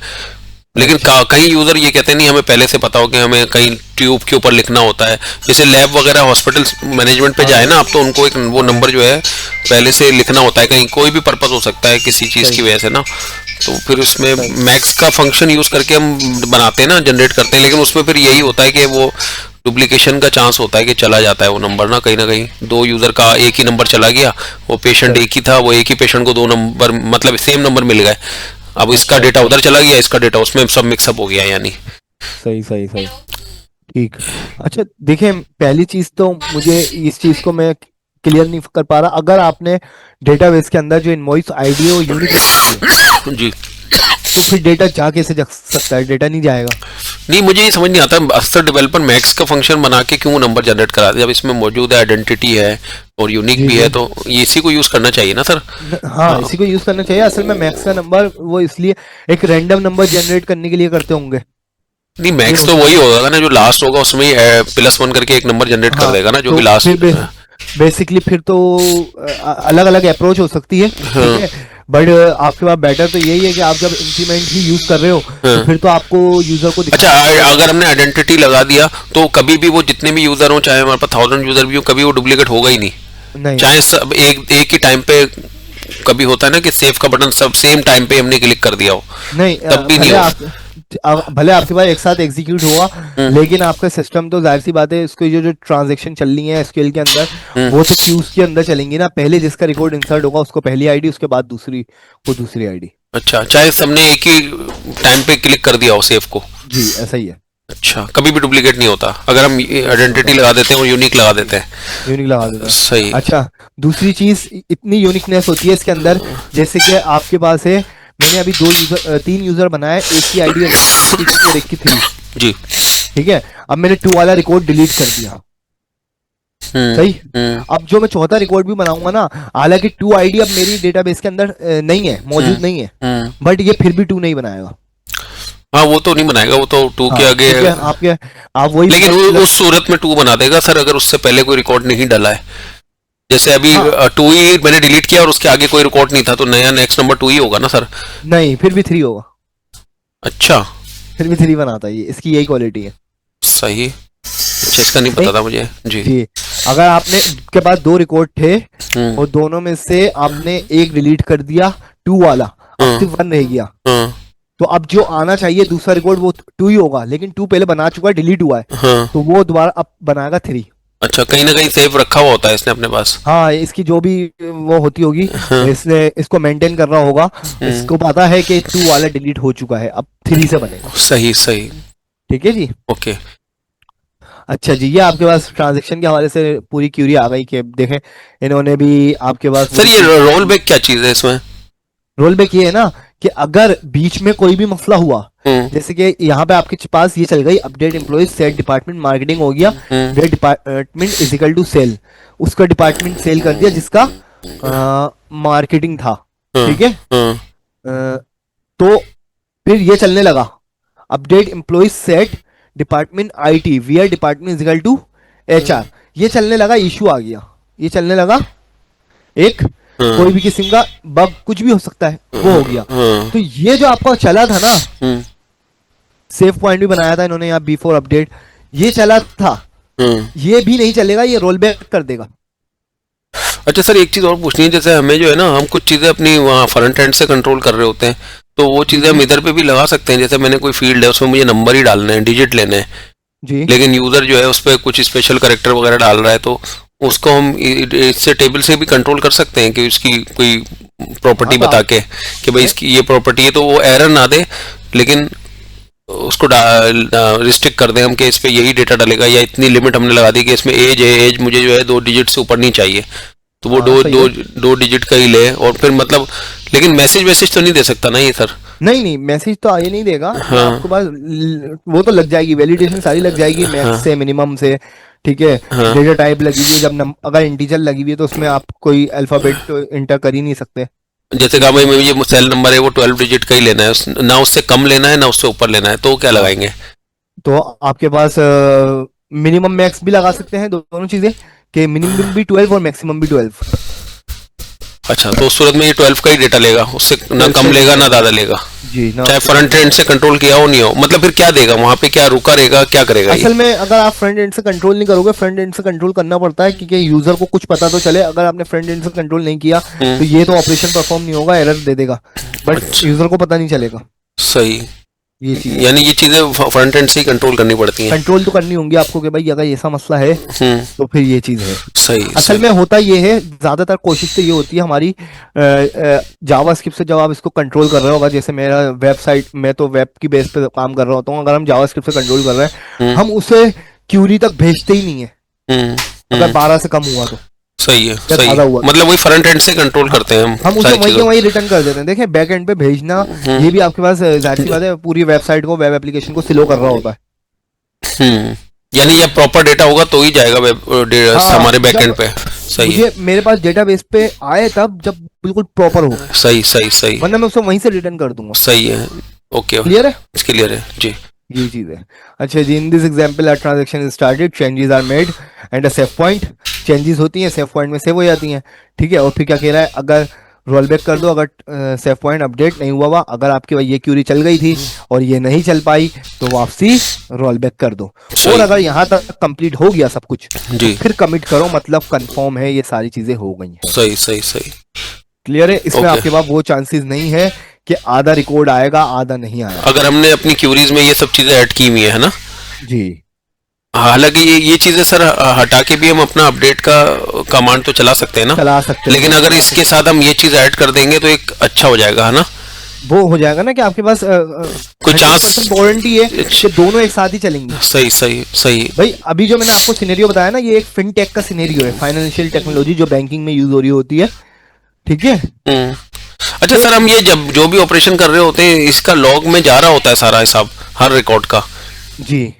लेकिन कई यूजर ये कहते हैं नहीं हमें पहले से पता हो कि हमें कहीं ट्यूब के ऊपर लिखना होता है, जैसे लैब वगैरह हॉस्पिटल मैनेजमेंट पे जाए ना आप, तो उनको एक वो नंबर जो है पहले से लिखना होता है, कहीं कोई भी पर्पस हो सकता है किसी चीज की वजह से ना, तो फिर उसमें मैक्स का फंक्शन यूज करके हम बनाते हैं ना, जनरेट करते हैं। लेकिन उसमें फिर यही होता है कि वो डुप्लीकेशन का चांस होता है कि चला जाता है वो नंबर ना, कहीं ना कहीं दो यूजर का एक ही नंबर चला गया, वो पेशेंट एक ही था, वो एक ही पेशेंट को दो नंबर मतलब सेम नंबर मिल गए, अब इसका डेटा उधर चला गया, इसका डेटा उसमें सब मिक्सअप हो गया यानी। सही सही सही, ठीक। अच्छा देखें, पहली चीज तो मुझे इस चीज को मैं क्लियर नहीं कर पा रहा, अगर आपने डेटाबेस के अंदर जो इनवॉइस आईडी है वो यूनिक है जी, तो फिर डेटा जा कैसे जा सकता है? डेटा नहीं जाएगा। नहीं मुझे ये समझ नहीं आता अक्सर डेवलपर मैक्स का फंक्शन बना के क्यों नंबर जनरेट कराते हैं, जब इसमें मौजूद है आइडेंटिटी है और यूनिक जी भी जी। है, तो इसी को यूज करना चाहिए ना सर। हाँ, इसी को यूज करना चाहिए। असल में मैक्स का नंबर वो इसलिए एक रैंडम नंबर जनरेट करने के लिए करते होंगे। नहीं ये मैक्स हो तो सकता वही है। होगा ना जो लास्ट होगा, उसमें +1 करके एक नंबर जनरेट कर हाँ, देगा ना जो तो भी लास्ट। फिर बेसिकली फिर तो अलग अलग अप्रोच हो सकती है, ठीक है, बट आपके पास बेटर तो यही है कि आप जब इंक्रीमेंट ही यूज कर रहे हो तो फिर तो आपको यूजर को अच्छा अगर हमने आइडेंटिटी लगा दिया तो कभी भी वो जितने भी यूजर हो, चाहे हमारे पास 1000 यूजर भी हो, कभी वो डुप्लीकेट होगा ही नहीं। नहीं चाहे सब एक ही टाइम पे, कभी होता है ना कि सेव का बटन सब सेम टाइम पे हमने क्लिक कर दिया हो, नहीं तब भी नहीं होगा। भले आपके पास एक साथ एग्जीक्यूट हुआ, लेकिन आपका सिस्टम तो जाहिर सी बात है इसको जो जो ट्रांजैक्शन चल रही है एसक्यूएल के अंदर वो तो क्यूज के अंदर चलेंगी ना, पहले जिसका रिकॉर्ड इंसर्ट होगा उसको पहली आईडी, उसके बाद दूसरी को दूसरी आईडी। अच्छा चाहे सबने एक ही टाइम पे क्लिक कर दिया हो सेव को। जी ऐसा ही है। अच्छा कभी भी डुप्लीकेट नहीं होता अगर हम आइडेंटिटी लगा देते हैं और यूनिक लगा देते हैं। यूनिक लगा देता है। सही। अच्छा दूसरी चीज इतनी यूनिकनेस होती है इसके अंदर, जैसे कि आपके पास है, मैंने अभी 3 यूजर बनाया, एक की आईडी और एक की 3, जी ठीक है। अब मैंने 2 वाला रिकॉर्ड डिलीट कर दिया, सही। अब जो मैं चौथा रिकॉर्ड भी बनाऊंगा ना, हालांकि 2 आईडी अब मेरी डेटाबेस के अंदर नहीं है, मौजूद नहीं है, बट ये फिर भी 2 नहीं बनाएगा। हाँ वो तो नहीं बनाएगा, वो तो 2 के आगे आपके आप वही, लेकिन वो उस सूरत में 2 बना देगा सर अगर उससे पहले कोई रिकॉर्ड नहीं डाला है। जैसे अभी 2 ही मैंने डिलीट किया और उसके आगे कोई रिकॉर्ड नहीं था, तो नया नेक्स्ट नंबर 2 ही होगा ना सर? नहीं, फिर भी 3 होगा। अच्छा फिर भी 3 बनाता है ये, इसकी यही क्वालिटी है। सही। अच्छा इसका नहीं पता था मुझे। जी जी, अगर आपने के पास 2 रिकॉर्ड थे और दोनों में से आपने एक डिलीट कर दिया 2 वाला, अब सिर्फ 1 रह गया, तो अब जो आना चाहिए दूसरा रिकॉर्ड वो 2 ही होगा, लेकिन 2 पहले बना चुका है, डिलीट हुआ है, तो वो दोबारा अब बनाएगा 3। अच्छा कहीं ना कहीं सेव रखा हुआ होता है इसने अपने पास। हाँ, इसकी जो भी वो होती होगी, इसने इसको मेंटेन कर रहा होगा, इसको पता है कि 2 वाला डिलीट हो चुका है, अब 3 से बनेगा। सही सही। ठीक है जी। ओके। अच्छा जी, ये आपके पास ट्रांजैक्शन के हवाले से पूरी क्यूरी आ गई कि देखें इन्होंने भी आपके पास सर ये रोल बैक क्या चीज है इसमें? रोल बैक ये है ना कि अगर बीच में कोई भी मसला हुआ, जैसे कि यहाँ पे आपके पास ये चल गई update employees set department marketing हो गया, where department is equal to sale, उसका डिपार्टमेंट सेल कर दिया जिसका मार्केटिंग था, ठीक है। तो फिर ये चलने लगा update employees set department IT where department is equal to HR, ये चलने लगा, इशू आ गया, ये चलने लगा, एक कोई भी किस्म का बग कुछ भी हो सकता है वो हो गया। तो ये जो आपका चला था ना, सेव पॉइंट भी बनाया था इन्होंने यहाँ बिफोर अपडेट, ये चला था, ये भी नहीं चलेगा, ये रोल बैक कर देगा। अच्छा सर एक चीज और पूछनी है, जैसे हमें जो है ना, हम कुछ चीजें अपनी वहाँ फ्रंट एंड से कंट्रोल कर रहे होते हैं, तो वो चीजें हम इधर पे भी लगा सकते हैं। जैसे मैंने कोई फील्ड है उसमें मुझे नंबर ही डालना है, डिजिट लेने हैं जी, लेकिन यूजर जो है उस पर कुछ स्पेशल कैरेक्टर वगैरह डाल रहा है, तो उसको हम इससे टेबल से भी कंट्रोल कर सकते हैं कि उसकी कोई प्रॉपर्टी हाँ, तो बता के कि भाई इसकी ये प्रॉपर्टी है, तो वो एरर ना दे, लेकिन उसको रिस्ट्रिक्ट कर दें हम कि इस पे यही डेटा डलेगा, या इतनी लिमिट हमने लगा दी कि इसमें एज है, एज मुझे जो है 2 डिजिट से ऊपर नहीं चाहिए, तो वो हाँ, दो सही दो है। 2 डिजिट का ही ले, और फिर मतलब, लेकिन मैसेज तो नहीं दे सकता ना ये सर? नहीं नहीं, मैसेज तो आगे नहीं देगा, ये हाँ आपके पास वो तो लग जाएगी, वैलिडेशन सारी लग जाएगी, मैक्स हाँ से मिनिमम से। ठीक है। हाँ। डेटा टाइप लगी हुई है, जब अगर इंटीजर लगी हुई है तो उसमें आप कोई अल्फाबेट तो इंटर कर ही नहीं सकते। जैसे कहा भाई ये सेल नंबर है वो 12 डिजिट का ही लेना है, ना उससे कम लेना है ना उससे ऊपर लेना है, तो क्या हाँ, लगाएंगे? तो आपके पास मिनिमम मैक्स भी लगा सकते हैं, दोनों चीजें, कि मिनिमम भी 12 और मैक्सिमम भी 12। अच्छा, तो उस सूरत में ये 12 का ही डेटा लेगा, उससे ना 12 का कम ही लेगा डेटा ना लेगा। ज्यादा लेगा, जी ना, चाहे उससे कम फ्रंट नहीं एंड से लेगा। कंट्रोल किया हो नहीं हो, मतलब फिर क्या देगा वहां पे, क्या रुका रहेगा, क्या करेगा ये? असल में अगर आप फ्रंट एंड से कंट्रोल नहीं करोगे, फ्रंट एंड से कंट्रोल करना पड़ता है क्योंकि यूजर को कुछ पता तो चले, अगर आपने फ्रंट एंड से कंट्रोल नहीं किया तो ये तो ऑपरेशन परफॉर्म नहीं होगा, एरर दे देगा, बट अच्छा, यूजर को पता नहीं चलेगा। सही। ये चीज है, यानी ये चीजें फ्रंट एंड से ही कंट्रोल करनी पड़ती हैं। कंट्रोल तो करनी होंगी आपको कि भाई अगर ऐसा मसला है तो फिर ये चीज है। सही असल सही। में होता ये है, ज्यादातर कोशिश तो ये होती है हमारी जावास्क्रिप्ट से, जब आप इसको कंट्रोल कर रहे हो, अगर जैसे मेरा वेबसाइट, मैं तो वेब की बेस पे काम कर रहा होता हूँ, अगर हम जावास्क्रिप्ट से कंट्रोल कर रहे हैं, हम उसे क्यूरी तक भेजते ही नहीं है हम्म अगर हम्म 12 से कम हुआ तो, सही है, या सही ज्यादा है। हुआ तो। मतलब वही फ्रंट एंड से कंट्रोल करते हैं हम हम उसे सारी वहीं के चीजों। वहीं रिटर्न कर देते हैं। देखें, बैक एंड पे भेजना, ये भी आपके पास जाहिर सी बात है पूरी वेबसाइट को, वेब एप्लीकेशन को स्लो कर रहा होता है। यानी ये प्रॉपर डेटा होगा तो ही जाएगा हाँ, हमारे बैकएंड जब पे। सही है। मुझे मेरे पास डेटाबेस पे आए तब जब बिल्कुल प्रॉपर हो, सही सही सही। वरना मैं उसे वहीं से रिटर्न कर दूंगा। सही है। ओके। क्लियर है, क्लियर है जी। ये चीज है। अच्छा जी, in this example a transaction is started, changes are made and a save point, changes होती हैं, सेव पॉइंट में सेव हो जाती हैं। ठीक है, और फिर क्या कह रहा है, अगर रोल बैक कर दो, अगर सेव पॉइंट अपडेट नहीं हुआ हुआ, अगर आपकी ये क्यूरी चल गई थी और ये नहीं चल पाई तो वापसी रोल बैक कर दो, सही। और अगर यहाँ तक कंप्लीट हो गया सब कुछ जी। फिर कमिट करो, मतलब कंफर्म है ये सारी चीजें हो गई हैं। सही सही सही। क्लियर है, इसमें ओके। आपके पास वो चांसेस नहीं है कि आधा रिकॉर्ड आएगा आधा नहीं आएगा। अगर हमने अपनी क्यूरीज में ये सब चीजें ऐड की हुई है ना, जी, हालांकि ये चीजें सर हटा के भी हम अपना अपडेट का कमांड तो चला सकते हैं ना, चला सकते हैं, लेकिन अगर इसके साथ हम ये चीज ऐड कर देंगे तो एक अच्छा हो जाएगा, है ना? वो हो जाएगा ना कि आपके पास कोई चांस। वारंटी है कि दोनों एक साथ ही चलेंगे। सही सही सही। भाई अभी जो मैंने आपको सिनेरियो बताया ना, ये एक फिनटेक का सिनेरियो है, फाइनेंशियल टेक्नोलॉजी जो बैंकिंग में यूज हो रही होती है। ठीक है। अच्छा सर, हम ये जब जो भी ऑपरेशन कर रहे होते हैं इसका लॉग में जा रहा होता है सारा हिसाब हर रिकॉर्ड का? जी,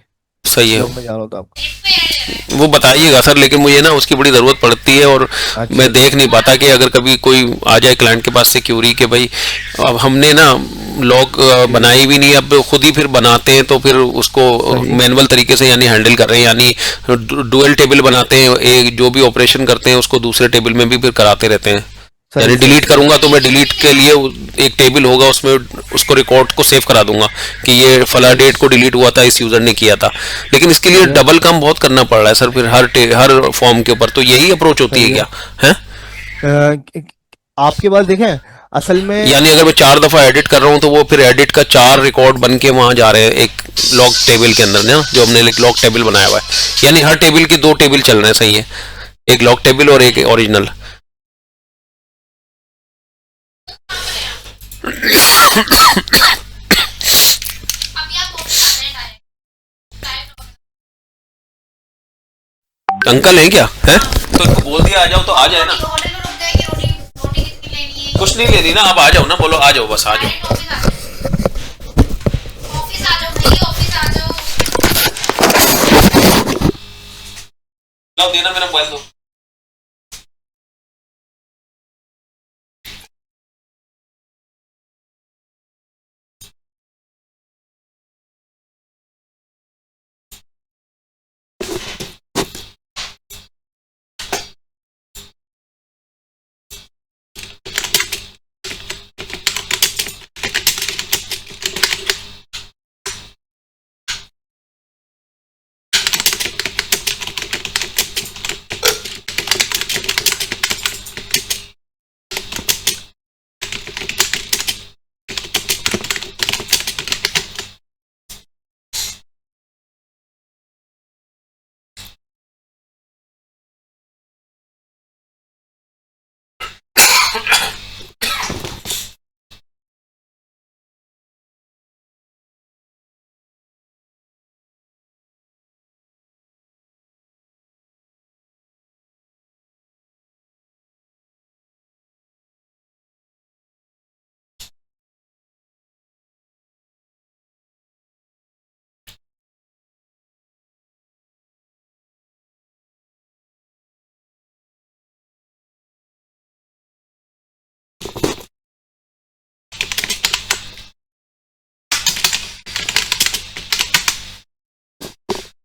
सही है। लॉग में जा रहा होता है आपको। वो बताइएगा सर, लेकिन मुझे ना उसकी बड़ी ज़रूरत पड़ती है, और अच्छा, मैं देख नहीं पाता कि अगर कभी कोई आ जाए क्लाइंट के पास से क्यूरी के भाई अब हमने ना लॉग बनाई भी नहीं, अब खुद ही फिर बनाते हैं तो फिर उसको सही। मैनुअल तरीके से यानी हैंडल कर रहे हैं, यानी डुअल टेबल बनाते हैं, एक जो भी ऑपरेशन करते हैं उसको दूसरे टेबल में भी फिर कराते रहते हैं। सही, यानी सही। डिलीट करूंगा तो मैं डिलीट के लिए एक टेबल होगा उसमें उसको रिकॉर्ड को सेव करा दूंगा कि ये फला डेट को डिलीट हुआ था, इस यूजर ने किया था, लेकिन इसके लिए डबल काम बहुत करना पड़ रहा है सर फिर हर फॉर्म के ऊपर। तो यही अप्रोच होती है सही है। क्या है? आपके पास देखें, असल में यानी अगर मैं 4 दफा एडिट कर रहा हूँ तो वो फिर एडिट का 4 रिकॉर्ड बन के वहां जा रहे हैं एक लॉग टेबल के अंदर ना, जो हमने एक लॉग टेबल बनाया हुआ है, यानी हर टेबल के 2 टेबल चल रहे हैं। सही है, एक लॉग टेबल और एक ओरिजिनल। अंकल हैं क्या है? तो इनको बोल दिया आ जाओ तो आ जाए ना। कुछ नहीं लेनी ना, आप आ जाओ ना, बोलो आ जाओ, बस आ जाओ। देना मेरा मोबाइल दो।